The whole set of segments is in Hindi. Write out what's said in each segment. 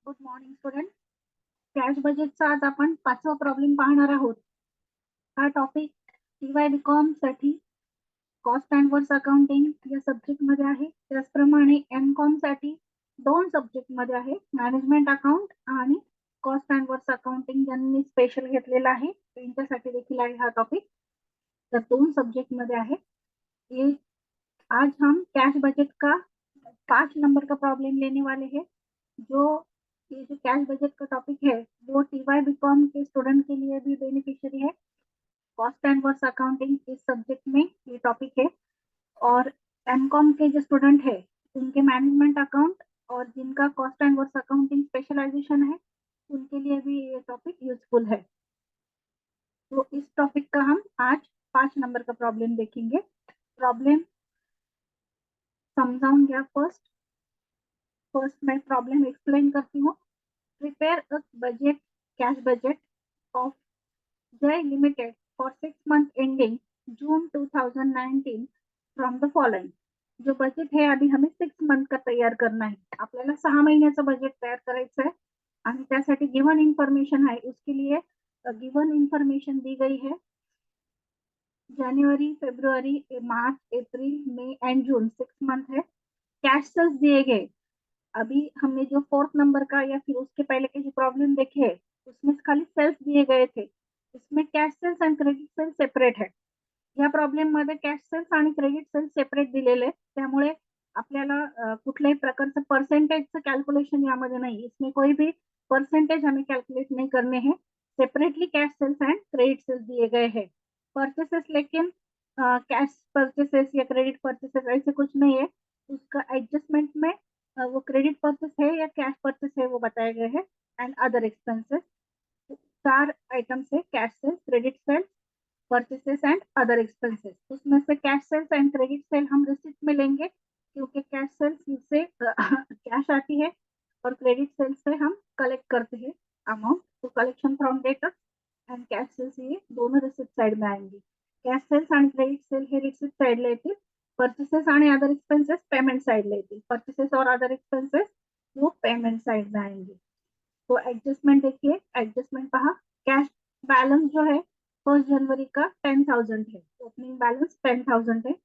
Good morning student. कॅश बजेटचा आज आपण 5वा प्रॉब्लेम पाहणार आहोत. हा टॉपिक टीवाय बीकॉम साठी कॉस्ट अँड वर्क्स अकाउंटिंग या सब्जेक्ट मध्ये आहे. त्याचप्रमाणे एम कॉम साठी दोन सब्जेक्ट मध्ये आहे, मॅनेजमेंट अकाउंट आणि कॉस्ट अँड वर्क्स अकाउंटिंग ज्यांनी स्पेशल घेतलेला आहे त्यांच्यासाठी देखील आहे हा टॉपिक. तर दोन सब्जेक्ट मध्ये आहे. ये आज हम कैश बजट का 5 नंबर का प्रॉब्लम लेने वाले हैं. जो ये जो कैश बजट का टॉपिक है वो टीवाई बीकॉम के स्टूडेंट के लिए भी बेनिफिशियरी है. कॉस्ट एंड वर्क्स अकाउंटिंग इस सब्जेक्ट में ये टॉपिक है. और एमकॉम के जो स्टूडेंट है उनके मैनेजमेंट अकाउंट और जिनका cost and works accounting specialization है उनके लिए भी ये टॉपिक यूजफुल है. तो इस टॉपिक का हम आज 5 नंबर का प्रॉब्लम देखेंगे. प्रॉब्लम समझाऊं क्या? फर्स्ट मैं प्रॉब्लम एक्सप्लेन करती हूँ. Prepare a budget, cash budget of Jai limited for 6 month ending June 2019 from the following. जो बजेट है अभी हमें 6 मंथ का तैयार करना है. आपल्याला 6 महिन्याचं बजेट तयार करायचं आहे आणि त्यासाठी गिवन इन्फॉर्मेशन आहे. उसके लिए गिवन इन्फॉर्मेशन दी गई है जनवरी, फरवरी, मार्च, अप्रैल, मई एंड जून. 6 मंथ है. कैश सेल्स दिए गए. अभी हमने जो 4th नंबर का या फिर उसके पहले के जो प्रॉब्लम देखे है उसमें खाली सेल्स दिए गए थे. इसमें कैश सेल्स आणि क्रेडिट सेल्स सेपरेट है. या प्रॉब्लेम मध्ये कॅश सेल्स आणि क्रेडिट सेल्स सेपरेट दिलेले, त्यामुळे आपल्याला कुठल्याही प्रकारचं पर्सेंटेजचं कॅल्क्युलेशन यामध्ये नाही. इसमें कोई भी परसेंटेज हमें कैलकुलेट नहीं करने हैं. Separately cash sales and credit sales दिए गए हैं. परचेसेस लेकिन कैश परचेसेस या क्रेडिट परचेसेस ऐसे कुछ नहीं है. उसका एडजस्टमेंट में वो क्रेडिट परचेस है या कैश परचेस है वो बताए गए हैं. एंड अदर एक्सपेंसेस 4 आइटम्स है: cash sales, credit sales, purchases and other expenses. उसमें से cash sales and credit sale हम रिसिप्ट में लेंगे क्योंकि कैश सेल्स से कैश आती है और क्रेडिट सेल्स से हम कलेक्ट करते हैं अमाउंट. तो collection from debtor and cash sales ये दोनों रिसिप्ट साइड में आएंगे. कैश सेल्स आणि क्रेडिट सेल हे रिसिप्ट साइडला येतील. पर्चेसेस आणि अदर एक्सपेंसेस पेमेंट साइडला येतील. पर्चेसेस और अदर एक्सपेंसेस वो पेमेंट साइड में आएंगे. तो एडजस्टमेंट देखिए, एडजस्टमेंट पहा. कैश बैलेंस जो है 1 जनवरी का 10,000 है. ओपनिंग बैलेंस 10,000 है.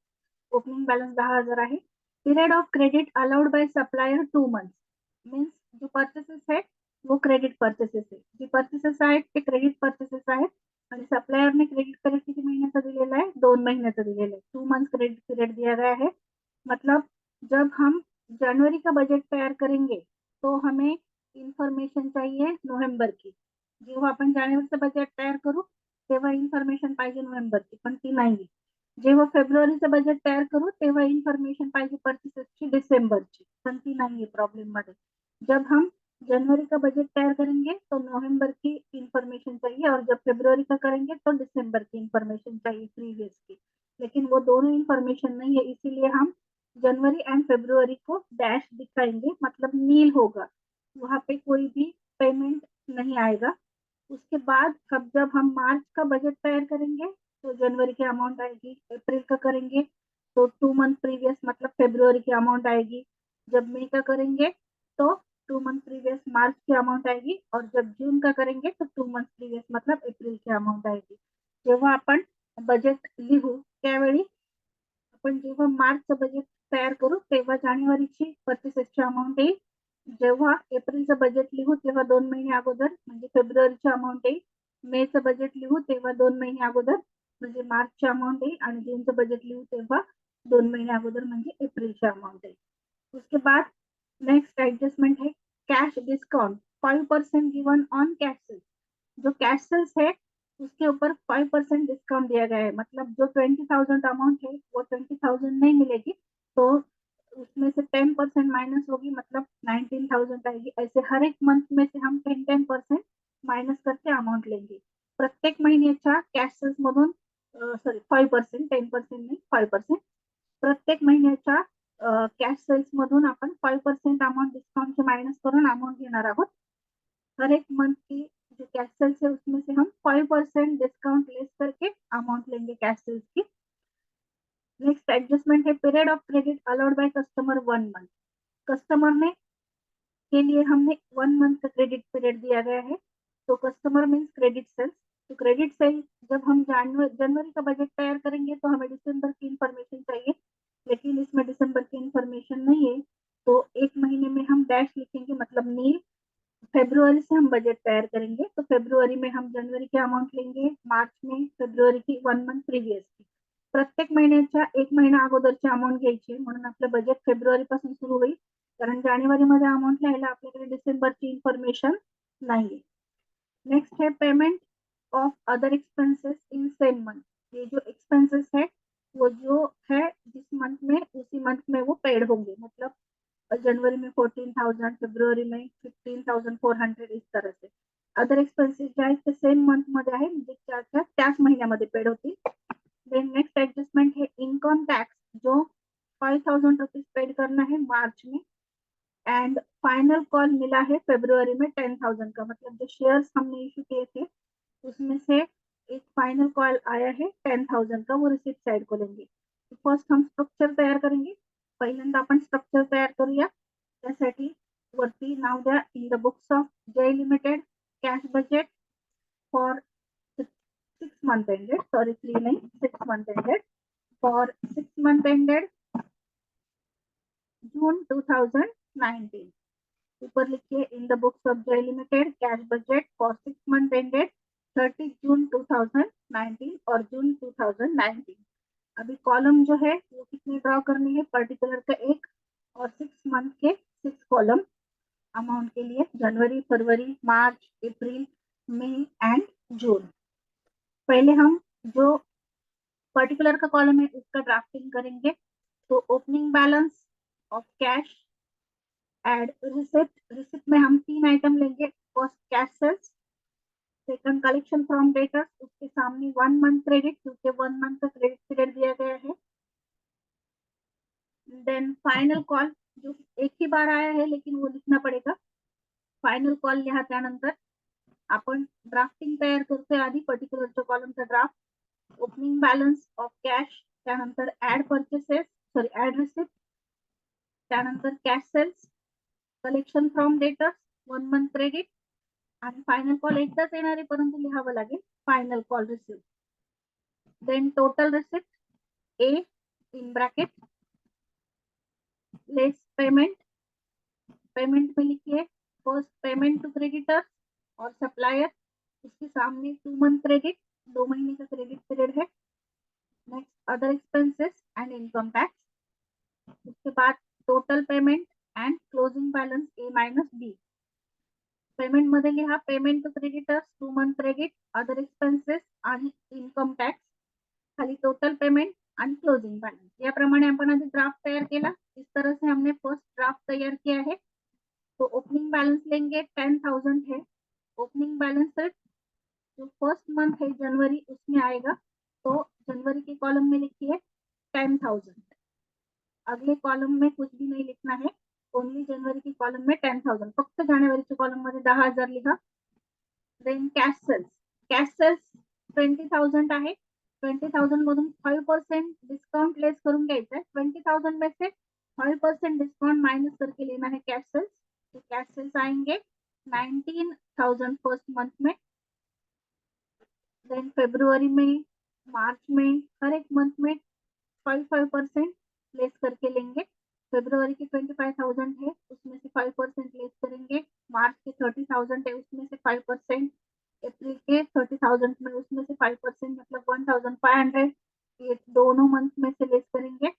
ओपनिंग बैलेंस 10,000 आहे. Period of credit allowed by supplier 2 months. Means जो पर्चेसेस है वो क्रेडिट परचेसेस है. जे पर्चेसेस आहेत ते क्रेडिट परचेसेस आहेत आणि सप्लायरने क्रेडिट पीरियड किती महीन्याचा दिलेला आहे? 2 महीन्याचा दिलेला आहे. 2 मंथ्स क्रेडिट पीरियड दिया गया है. मतलब जब हम जनवरी का बजट तैयार करेंगे तो हमें इन्फॉर्मेशन चाहिए नोव्हेंबर की. जेव्हा आपण जानेवारीचं बजेट तयार करू तेव्हा इन्फॉर्मेशन पाहिजे नोव्हेंबरची, पण ती नाही. जेव्हा फेब्रुवारीचं बजेट तयार करू तेव्हा इन्फॉर्मेशन पाहिजे परचेसेसची डिसेंबरची, पण ती नाहीये प्रॉब्लम मध्ये. जब हम जनवरी का बजट तैयार करेंगे तो नवंबर की इंफॉर्मेशन चाहिए और जब फरवरी का करेंगे तो दिसंबर की इंफॉर्मेशन चाहिए प्रीवियस की. लेकिन वो दोनों इंफॉर्मेशन नहीं है, इसीलिए हम जनवरी एंड फरवरी को डैश दिखाएंगे, मतलब नील होगा. वहां पे कोई भी पेमेंट नहीं आएगा. उसके बाद जब हम मार्च का बजट तैयार करेंगे तो जनवरी की अमाउंट आएगी. अप्रैल का करेंगे तो 2 मंथ प्रीवियस मतलब फरवरी की अमाउंट आएगी. जब मई का करेंगे तो 2 मंथ प्रीवियस मार्च की अमाउंट आएगी और जब जून का करेंगे तो 2 मंथ प्रीवियस मतलब अप्रैल की अमाउंट आएगी. जेव्हा आपण बजेट लिहू त्यावेळी आपण जेव्हा मार्चचं बजेट तयार करू तेव्हा जानेवारीची परचेसेसची अमाउंट येईल. जेव्हा एप्रिलचं बजेट लिहू तेव्हा 2 महिने अगोदर म्हणजे फेब्रुवारीची अमाउंट येईल. मेचं बजेट लिहू तेव्हा 2 महिने अगोदर म्हणजे मार्चची अमाउंट येईल आणि जूनचं बजेट लिहू तेव्हा 2 महिने अगोदर म्हणजे एप्रिलची अमाउंट येईल. उसके बाद नेक्स्ट एडजस्टमेंट है cash discount 5% given on cash sales. जो कैश सेल्स है उसके ऊपर 5% डिस्काउंट दिया गया है. मतलब जो 20,000 अमाउंट है वो 20,000 नहीं मिलेगी, तो उसमें से 10% माइनस होगी, मतलब 19,000 आएगी. ऐसे हर एक मंथ में से हम 10% माइनस करके अमाउंट लेंगे. प्रत्येक महिन्याच्या कॅश सेल्स मधून 5%, 10% नाही 5%. प्रत्येक महिन्याच्या कॅश सेल्स मधून आपण 5% अमाउंट डिस्काउंट माइनस करून अमाउंट घेणार आहोत. हर एक मंथ की जो कैश सेल्स है उसमें से हम 5% डिस्काउंट लेस करके अमाउंट लेंगे कैश सेल्स की. नेक्स्ट एडजस्टमेंट है period of credit allowed by customer 1 month. Customer ने के लिए हमने 1 मंथ का क्रेडिट पीरियड दिया गया है। तो कस्टमर मीन्स क्रेडिट सेल्स। तो क्रेडिट सेल जब हम जनवरी का बजट तैयार करेंगे तो हमें दिसंबर की इंफॉर्मेशन चाहिए, लेकिन इसमें दिसंबर की इंफॉर्मेशन नहीं है, तो 1 महीने में हम डैश लिखेंगे, मतलब नील। फेब्रुअरी से हम बजट तैयार करेंगे, तो फेब्रुअरी में हम जनवरी की अमाउंट लेंगे, मार्च में फेब्रुअरी की 1 मंथ प्रिव्हियस की। प्रत्येक महिन्याच्या 1 महिना अगोदरची अमाउंट घ्यायची, म्हणून आपलं बजेट फेब्रुअरी पासून सुरू होईल, कारण जानेवारी मध्ये अमाउंट लिहायला आपल्याकडे डिसेंबरची इन्फॉर्मेशन नाहीये। नेक्स्ट है payment of other expenses in same month. ये जो एक्सपेंसेस है वो जो है जिस मंथ में उसी मंथ में वो पेड होंगे, मतलब जनवरी में 14,000, फेब्रुअरी में 15,400, इस तरह से। अदर एक्सपेंसेस जे आहेत ते सेम मंथ मध्ये आहे, म्हणजे त्याच महिन्यामध्ये पेड होतील। देन नेक्स्ट एडजस्टमेंट है इनकम टैक्स, जो 5,000 रुपीज पेड करना है मार्च में, एंड फाइनल कॉल मिला है फेब्रुअरी में 10,000 का, मतलब जो शेयर्स हमने इशू किए थे उसमें से एक फाइनल कॉल आया है 10,000 का, वो रिसिप्ट साइड को लेंगे। तो फर्स्ट हम स्ट्रक्चर तयार करेंगे। पहिल्यांदा आपण स्ट्रक्चर तयार करूया। त्यासाठी वरती नाव द्या, in the books of Jai limited cash budget for 6 month ended, sorry 3 नहीं 6 month ended, for 6 month ended जून 2019। ऊपर लिखिए, in the books of Jai limited cash budget for 6 month ended 30 जून 2019 और जून 2019। अभी कॉलम जो है वो कितने ड्रॉ करने हैं, पर्टिकुलर का 1 और 6 मंथ के 6 कॉलम अमाउंट के लिए, जनवरी, फरवरी, मार्च, अप्रैल, मई एंड जून। पहले हम जो पर्टिकुलर का कॉलम है उसका ड्राफ्टिंग करेंगे। तो opening balance of cash add receipt. Receipt में हम 3 आइटम लेंगे, first cash sales, second collection from debtors, उसके सामने 1 मंथ क्रेडिट, क्योंकि 1 मंथ का क्रेडिट पीरियड दिया गया है। देन फाइनल कॉल, जो एक ही बार आया है लेकिन वो लिखना पड़ेगा। फाइनल कॉल लिहा, त्यानंतर आपण ड्राफ्टिंग तयार करतोय आधी पर्टिक्युलरच्या कॉलमचा draft, opening balance of cash, त्यानंतर add purchases, sorry add receipt, त्यानंतर cash sales, collection from debtors, 1 month credit, आणि फायनल कॉल एकदाच येणार आहे, परंतु लिहावं लागेल final call receipt. Then total receipt A in bracket less payment. Payment में लिखिए फर्स्ट पेमेंट टू क्रेडिटर और सप्लायर, उसके सामने 2 मंथ क्रेडिट, 2 महीने का क्रेडिट पीरियड है। Next other expenses and income tax, उसके बाद total payment and closing balance A minus B. Payment मध्ये लिहा payment to creditors, 2 month credit, other expenses आणि इनकम टैक्स, खाली total payment and closing balance. या प्रमाणे अपन आधी ड्राफ्ट तैयार किया, इस तरह से हमने फर्स्ट ड्राफ्ट तैयार किया है। तो ओपनिंग बैलेंस लेंगे 10,000 है, ओपनिंग बैलेंस जो फर्स्ट मंथ है जनवरी उसमें आएगा, तो जनवरी के कॉलम में लिखिए 10,000। अगले कॉलम में कुछ भी नहीं लिखना है, ओनली जनवरी की कॉलम में 10,000, फक्त जानेवारीच्या कॉलम मध्ये 10,000 लिहा। Then cash sales, cash sales 20,000 आहे, 20,000 मधून 5% डिस्काउंट लेस करून घ्यायचा है, 20,000 में से 5% डिस्काउंट माइनस करके लेना है कैश सेल्स। तो कैश सेल्स आएंगे 19,000 फर्स्ट मंथ में। देन फेब्रुअरी में, मार्च में, हर एक मंथ में 5% लेस करके लेंगे। फेब्रुअरी के 25,000 है, उसमें से 5% लेस करेंगे। मार्च के 30,000 है, उसमें से 5%। अप्रैल के 30,000 में उसमें से 5%, मतलब 1,500 ये दोनों मंथ में से लेस करेंगे,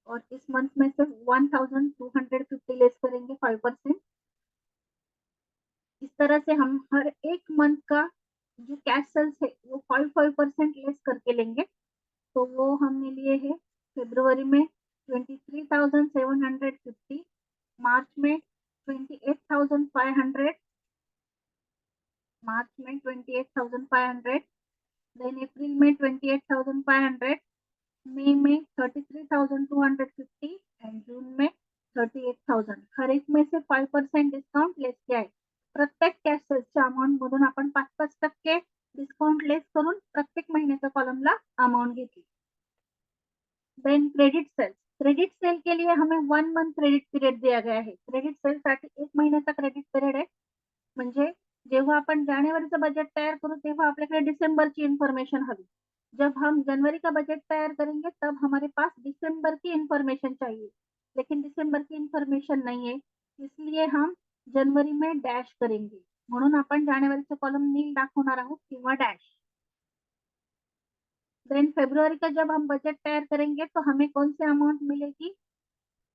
और इस मंथ में से 1,250 लेस करेंगे 5%। इस तरह से हम हर एक मंथ का जो कैश सेल्स है वो 5% लेस करके लेंगे। तो वो हमने लिए है फेब्रुअरी में 23,750, मार्च में 28,500, मार्च में 28,500, देन अप्रैल में 28,500, मई में 33,250 एंड जून में 38,000। हर एक में से 5% डिस्काउंट लेस किया है। प्रत्येक कॅश सेल्सच्या अमाउंट मधून आपण 5% डिस्काउंट लेस करून प्रत्येक महिन्याच्या कॉलमला अमाउंट घेतली। Then credit sales, credit sale के लिए हमें 1 मंथ क्रेडिट पिरियड दिया गया आहे. क्रेडिट सेलसाठी 1 महिन्याचा क्रेडिट पिरियड आहे. म्हणजे जेव्हा आपण जानेवारीचं बजेट तैयार करू तेव्हा आपल्याकडे दिसंबर की इन्फॉर्मेशन हवी. जब हम जनवरी का बजट तैयार करेंगे तब हमारे पास दिसंबर की इन्फॉर्मेशन चाहिए, लेकिन दिसंबर की इन्फॉर्मेशन नहीं है, इसलिए हम जनवरी में डैश करेंगे. म्हणून आपण जानेवारीचं कॉलम नील दाखवणार आहोत किंवा डैश. देन फरवरी का जब हम बजट तैयार करेंगे तो हमें कौन सी अमाउंट मिलेगी?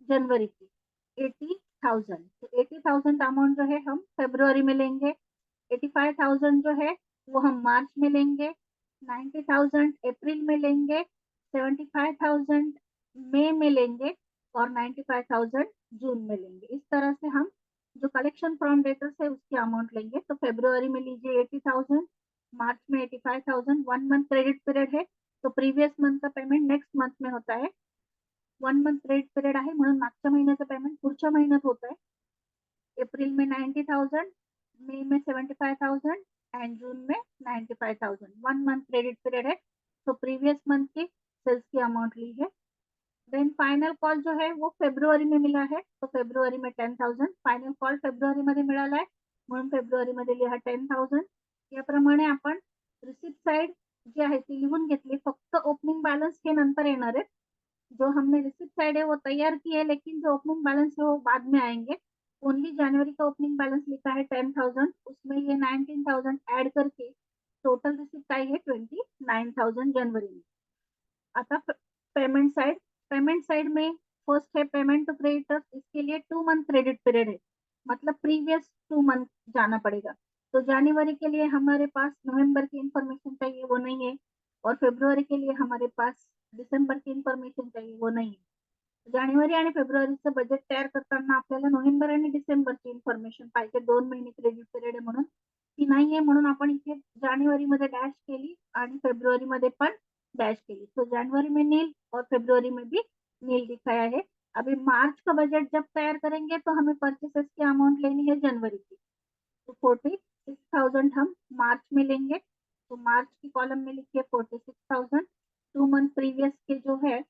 जनवरी की 80,000. तो 80,000 अमाउंट जो है हम फरवरी में लेंगे. 85,000 जो है वो हम मार्च में लेंगे. 90,000 अप्रैल में लेंगे. 75,000 मई में लेंगे और 95,000 जून में लेंगे. इस तरह से हम जो कलेक्शन फ्रॉम डेटर्स है उसकी अमाउंट लेंगे. तो फरवरी में लीजिए 80,000, मार्च में 85,000. 1 मंथ क्रेडिट पीरियड है तो प्रीवियस मंथ का पेमेंट नेक्स्ट मंथ में होता है. 1 मंथ क्रेडिट पीरियड आहे म्हणून मागच्या महिन्याचं पेमेंट पुढच्या महिन्यात होत आहे. अप्रैल में 90,000, मई में 75,000 एंड जून में 95,000. 1 मंथ क्रेडिट पीरियड है तो प्रीवियस मंथ की सेल्स की अमाउंट ली है. देन फायनल कॉल जो है वो फेब्रुवारी में मिला है तो फेब्रुवारी में 10,000. फायनल कॉल फेब्रुवारी मध्ये मिळाला आहे म्हणून फेब्रुवारी मध्ये लिहा 10,000. याप्रमाणे आपण रिसिप्ट साइड जी आहे ती लिहून घेतली. फक्त ओपनिंग बैलेंस के नंतर येणार आहे. जो हमने रिसिप्ट साइड है वो तैयार की है, लेकिन जो ओपनिंग बैलेंस है वो बाद में आएंगे. ओनली जनवरी का ओपनिंग बैलेंस लिखा है 10,000, उसमें ये 19,000 ऐड करके टोटल रिसिप्ट आई है 29,000 जनवरी में. आता पेमेंट साइड में फर्स्ट है पेमेंट टू क्रेडिटर्स. इसके लिए 2 मंथ क्रेडिट पीरियड है, मतलब प्रीवियस 2 मंथ जाना पड़ेगा. तो जनवरी के लिए हमारे पास नवंबर की इंफॉर्मेशन चाहिए, वो नहीं है. और फरवरी के लिए हमारे पास डिसेंबर की इन्फॉर्मेशन चाहिए, वो नाही. जानेवारी आणि फेब्रुवारीचं बजेट तयार करताना आपल्याला नोव्हेंबर आणि डिसेंबरची इन्फॉर्मेशन पाहिजे. 2 महिने क्रेडिट पिरियड आहे म्हणून ती नाहीये, म्हणून आपण इथे जानेवारी मध्ये डैश केली आणि फेब्रुवारी मध्ये पण डैश केली. तो जनवरी में नील और फेब्रुवारी में भी नील दिखाया है. अभी मार्च का बजट जब तैयार करेंगे तो हमें परचेसेस की अमाउंट लेनी है जनवरी की. तो 46,000 हम मार्च में लेंगे. तो मार्च की कॉलम में लिखिए 46,000. 2 मंथ प्रीवियस के जो है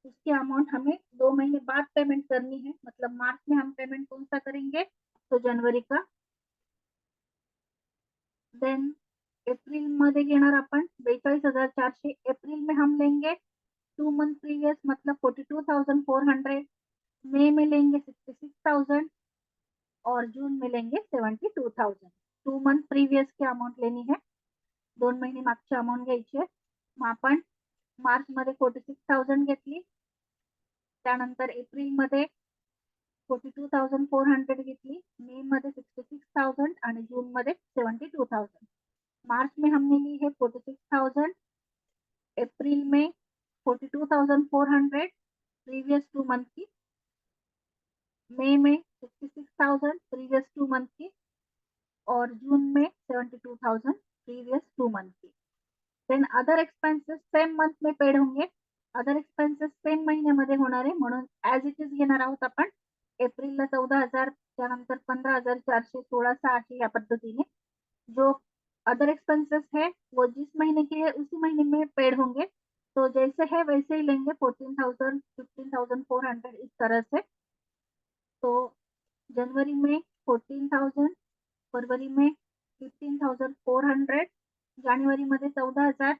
उसकी अमाउंट हमें 2 महीने बाद पेमेंट करनी है. मतलब मार्च में हम पेमेंट कौन सा करेंगे? तो जनवरी का. देन अप्रैल मध्ये घेणार आपण 42,400. अप्रैल में हम लेंगे 2 मंथ प्रीवियस मतलब 42,400. मई में लेंगे 66,000 और जून में लेंगे 72,000. 2 मंथ प्रीवियस की अमाउंट लेनी है. 2 महिने मागची अमाउंट घ्यायची आहे. मग आपण मार्च मध्ये 46,000 घेतली. त्यानंतर एप्रिल मध्ये 42,400 घेतली. मे मध्ये 66,000 आणि जून मध्ये 72,000. मार्च में हमने ली है 46,000. अप्रैल में 42,400 प्रीवियस 2 मंथ की. मई में 66,000 प्रीवियस 2 मंथ की और जून में 72,000 प्रीवियस 2 मंथ की. Then other expenses same month में पेड होंगे. अदर एक्सपेंसेस सेम महिन्यामध्ये होणार आहे म्हणून ऍज इट इज घेणार आहोत आपण. एप्रिलला 14,000, त्यानंतर 15,400, 16,600 या पद्धतीने. जो अदर एक्सपेंसेस है वो जिस महीने के है उसी महीने में पेड होंगे. तो जैसे है वैसे ही लेंगे 14,000, 15,400 इस तरह से. तो जनवरी में 14,000, फरवरी में 15,400, जानेवारी मध्ये 14,000,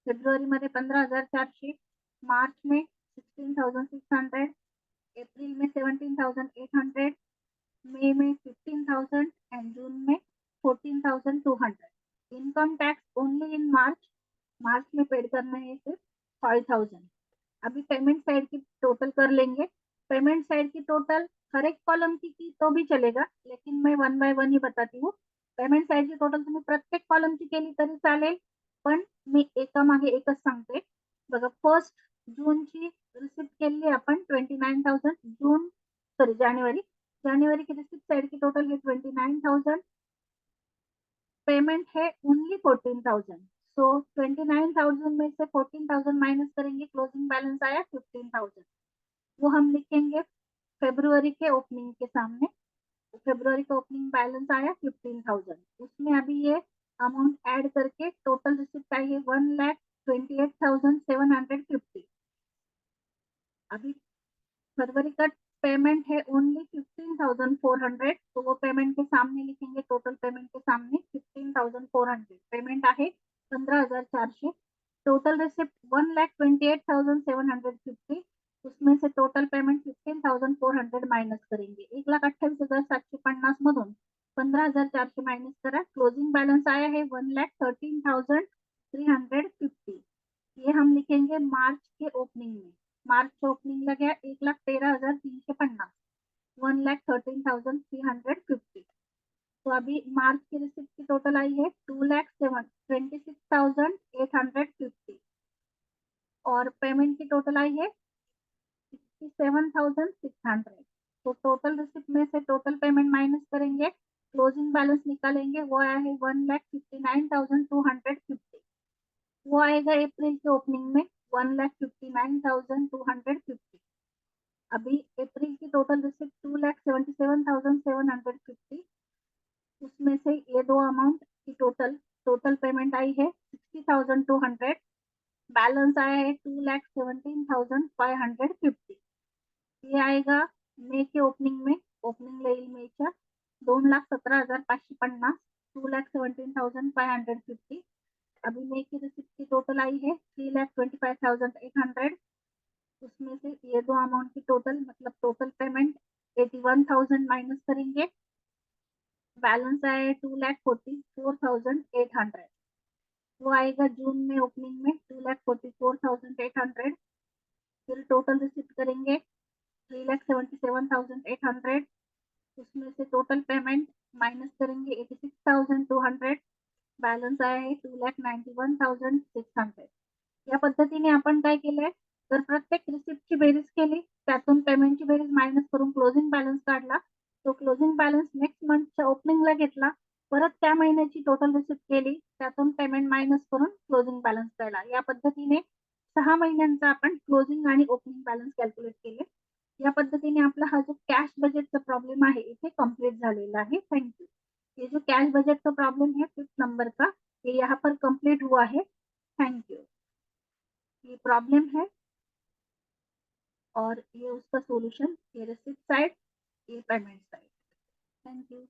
फेब्रुवारी मध्ये 15,400, मार्च में 16,600, अप्रैल में 17,800, मई में 15,000 एंड जून में 14,200. इनकम टैक्स ओनली इन मार्च में पेड करना है सिर्फ 5,000. अभी पेमेंट साइड की टोटल कर लेंगे. पेमेंट साइड की टोटल हर एक कॉलम की तो भी चलेगा, लेकिन मैं 1 बाय 1 ही बताती हूँ. पेमेंट साइडची टोटल तुम्ही प्रत्येक कॉलमची केली तरी चालेल, पण मी एकामागे एकच सांगते. बघा, फर्स्ट जूनची रिसिप्ट केली आपण 29,000. जानेवारी की रिसिप्ट साइड की टोटल है 29,000. पेमेंट है ओनली 14,000. सो 29,000 में से 14,000 माइनस करेंगे, क्लोजिंग बैलेंस आया 15,000. वो हम लिखेंगे फेब्रुवरी के ओपनिंग के सामने. फेब्रुवरी का ओपनिंग बैलेंस आया 15,000. उसमें अभी ये अमाउंट ऐड करके टोटल रिसिप्ट आई है 1,28,750. अभी फरवरी का पेमेंट है ओनली 15,400, तो वो पेमेंट के सामने लिखेंगे, टोटल पेमेंट के सामने 15,400 पेमेंट आहे 15,400। टोटल रिसिप्ट 1,28,750, उसमें से टोटल पेमेंट 15,400 माइनस करेंगे। 1,28,750 मधून 15,400 माइनस करा, क्लोजिंग बैलेंस आया है 1,13,350। ये हम लिखेंगे मार्च के ओपनिंग में। मार्च ओपनिंग लग गया 1,13,350, 1,13,350। तो अभी मार्च की रिसिप्ट की टोटल आई है 2,26,850 और पेमेंट की टोटल आई है 67,600। तो टोटल रिसिप्ट में से टोटल पेमेंट माइनस करेंगे, क्लोजिंग बैलेंस निकालेंगे, वो आया है 1,59,250। वो आएगा अप्रैल के ओपनिंग में 1,59,250। अभी अप्रैल की टोटल रिसिप्ट 2,77,750, उसमें से ये दो अमाउंट की टोटल पेमेंट आई है 60,200, बैलेंस आया है 2,17,550। ये आएगा मे के ओपनिंग में, ओपनिंग येईल मेच्या 2,17,550, 2,17,550। अभी मे की रिसिप्ट की टोटल आई है 3,25,800, उसमें से ये दो अमाउंट की टोटल मतलब टोटल पेमेंट 81,000 माइनस करेंगे, बैलेंस आया है 2,44,800। वो आएगा जून में ओपनिंग में 2,44,800। फिर टोटल रिसिप्ट करेंगे 3,77,800, उसमें से टोटल पेमेंट माइनस करेंगे 86,200, बैलेंस आया है 2,91,600। या पद्धतीने आपण काय केलंय, तर प्रत्येक रिसिप्टची बेरीज केली, त्यातून पेमेंटची बेरीज मायनस करून क्लोजिंग बॅलन्स काढला, तो क्लोजिंग बॅलन्स नेक्स्ट मंथच्या ओपनिंगला घेतला, परत त्या महिन्याची टोटल रिसिप्ट केली, त्यातून पेमेंट मायनस करून क्लोजिंग बॅलन्स काढला। या पद्धतीने 6 महिन्यांचा आपण क्लोजिंग आणि ओपनिंग बॅलन्स कॅल्क्युलेट केले। या पद्धतीने आपला हा जो कॅश बजेटचा प्रॉब्लेम आहे इथे कंप्लीट झालेला है। Thank you. ये जो कैश बजट का प्रॉब्लम है 5th नंबर का, ये यहाँ पर कंप्लीट हुआ है। Thank you. ये प्रॉब्लम है और ये उसका सॉल्यूशन, ये रिसिप्ट साइड, ये पेमेंट साइड। Thank you.